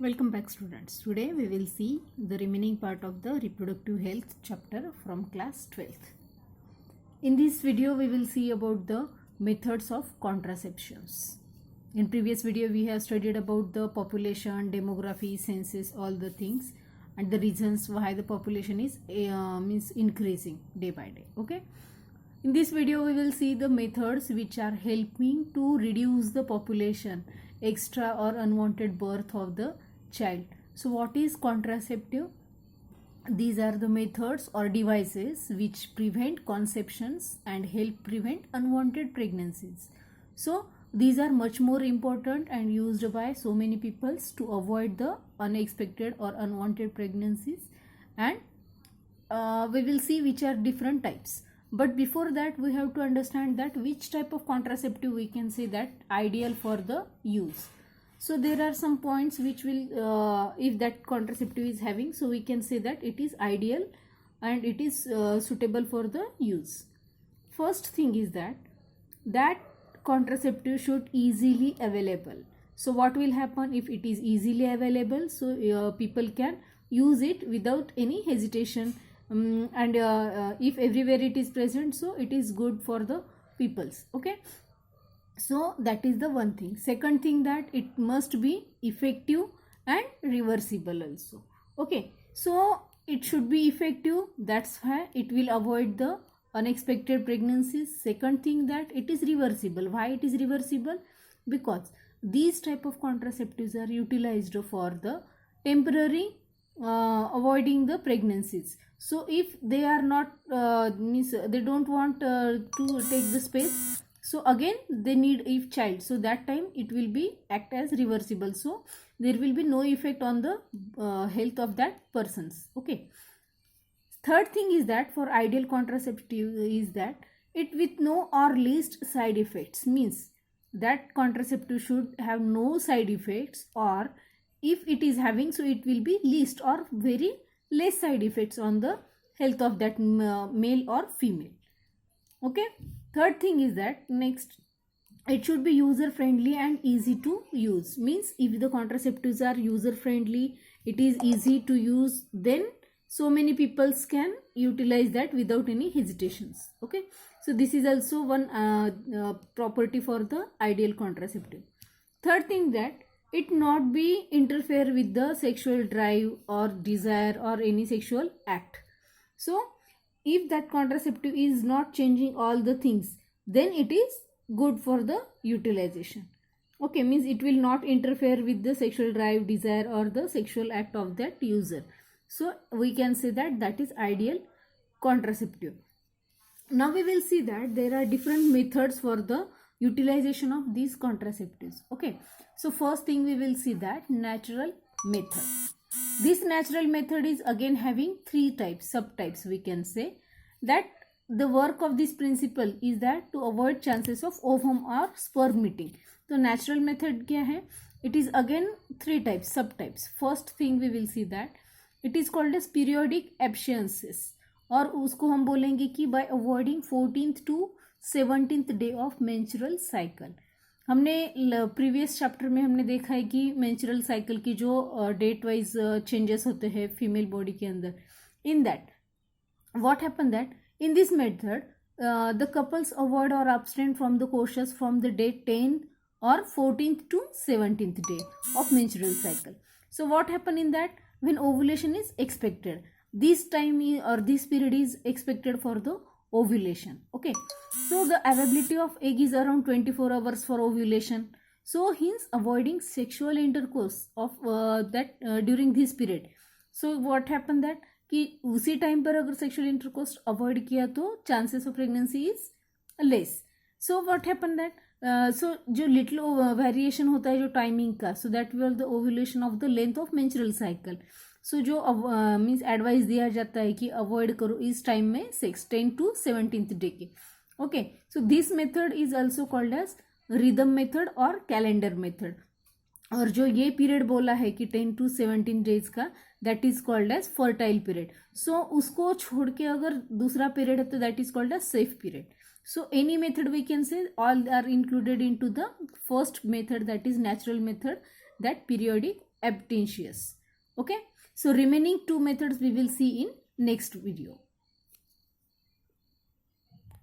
Welcome back, students. Today we will see the remaining part of the reproductive health chapter from class 12th. In this video we will see about the methods of contraceptions. In previous video we have studied about the population, demography, census, all the things and the reasons why the population is increasing day by day. Okay. In this video we will see the methods which are helping to reduce the population, extra or unwanted birth of the child. So what is contraceptive? These are the methods or devices which prevent conceptions and help prevent unwanted pregnancies. So these are much more important and used by so many people to avoid the unexpected or unwanted pregnancies, and we will see which are different types. But before that we have to understand that which type of contraceptive we can say that ideal for the use. So there are some points which will if that contraceptive is having, so we can say that it is ideal and it is suitable for the use. First thing is that contraceptive should easily available. So what will happen if it is easily available? So people can use it without any hesitation, and if everywhere it is present, so it is good for the peoples. Okay, so that is the one thing. Second thing, that it must be effective and reversible also. Okay, so it should be effective, that's why it will avoid the unexpected pregnancies. Second thing, that it is reversible. Why it is reversible? Because these type of contraceptives are utilized for the temporary avoiding the pregnancies. So if they are not they don't want to take the space, so again they need if child, so that time it will be act as reversible, so there will be no effect on the health of that persons. Okay, third thing is that for ideal contraceptive is that it with no or least side effects, means that contraceptive should have no side effects, or if it is having, so it will be least or very less side effects on the health of that male or female. Okay, third thing is that next, it should be user friendly and easy to use, means if the contraceptives are user friendly, it is easy to use, then so many people can utilize that without any hesitations. Okay, so this is also one property for the ideal contraceptive. Third thing, that it not be interfere with the sexual drive or desire or any sexual act. So if that contraceptive is not changing all the things, then it is good for the utilization. Okay, means it will not interfere with the sexual drive, desire or the sexual act of that user. So we can say that that is ideal contraceptive. Now we will see that there are different methods for the utilization of these contraceptives. Okay, so first thing we will see that natural method. This natural method is again having three types, subtypes we can say. That the work of this principle is that to avoid chances of ovum or sperm meeting. So natural method क्या है? It is again three types, subtypes. First thing we will see that it is called as periodic abstinences, और उसको हम बोलेंगे कि by avoiding 14th to 17th day of menstrual cycle. हमने previous chapter में हमने देखा है कि मेंस्ट्रुअल साइकिल की जो डेट वाइज चेंजेस होते हैं फीमेल बॉडी के अंदर, in that what happened that in this method the couples avoid or abstain from the courses from the day 10th or 14th to 17th day of menstrual cycle. So what happened in that, when ovulation is expected, this time or this period is expected for the ovulation. Okay, so the availability of egg is around 24 hours for ovulation, so hence avoiding sexual intercourse of that during this period. So what happened that कि उसी time पर अगर sexual intercourse avoid किया तो chances of pregnancy is less. So what happen that, so जो little variation होता है जो टाइमिंग का, so that will the ovulation of the length of menstrual cycle. So जो मीन्स एडवाइस दिया जाता है कि अवॉइड करो इस टाइम में 10 to 17th डे के. Okay, so this method is also called as rhythm method और कैलेंडर मेथड. और जो ये पीरियड बोला है कि 10 to 17 डेज का, that is called as fertile period. So उसको छोड़ के अगर दूसरा पीरियड है तो that is called as safe period. So any method we can say all are included into the first method, that is natural method, that periodic abstentious. Okay, so remaining two methods we will see in next video.